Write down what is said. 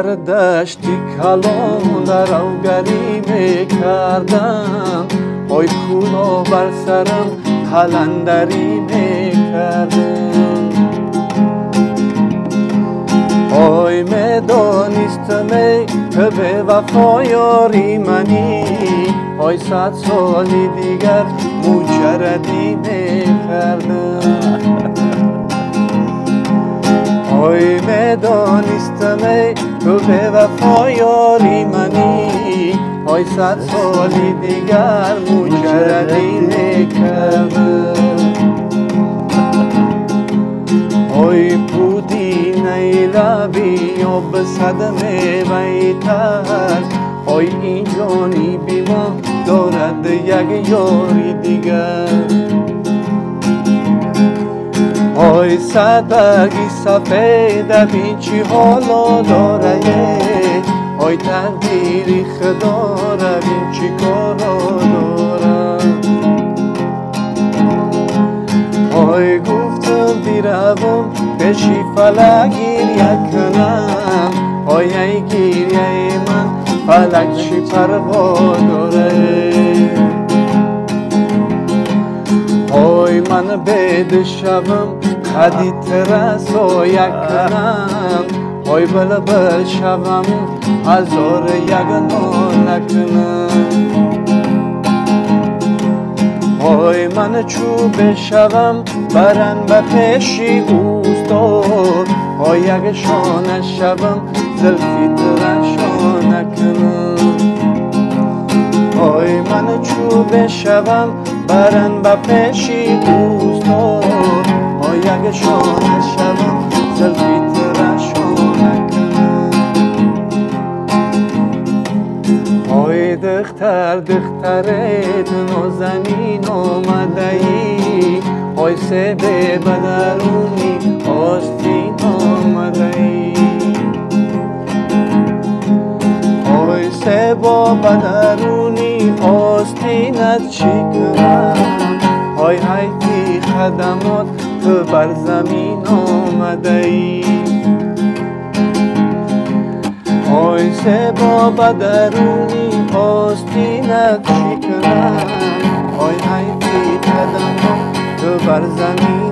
در دشتی کلان روگری میکردم، آی کولا بر سرم قلندری میکردم. آی میدانستم ای که به وفا یاری منی، آی 100 سال دیگر مجردی میکردم. آی میدانستم ای تو به وفا یاری منی، آی 100 سال دیگر مجردی میکردم. آی بودی نیلبی یا به صدمه بیتر، آی این جانی بیما دارد یک یاری دیگر. آی صد برگی سفید بین چی حالا داره، آی تقدیری خدا را بین چی کارا داره. آی گفتم بیروم پیشی فلک گریه کنم، آی ای گریه من فلک چی پروا داره. آی من بید شوم خدی ترسایه کنم، آی بلبل شوم هزار یک ناله کنم. آی من چوب شوم برن به پیشی اوستاد، آی یک شانه شوم زلفی درشانه کنم. آی من چوب شوم برن به پیشی اوستاد، آی یک شانه شوم زلفی درشانه کنم. آی دختر دخترت نازنین آمده ای، آی سه به بدرونی آستین آمده ای. آی سه با بدرونی آستینت چی کنم، آی حیفی خدمات تو بر زمین آمده ای. آی سه با بدرونی آستینت چی کنم، آی حیفی خدمات تو بر زمین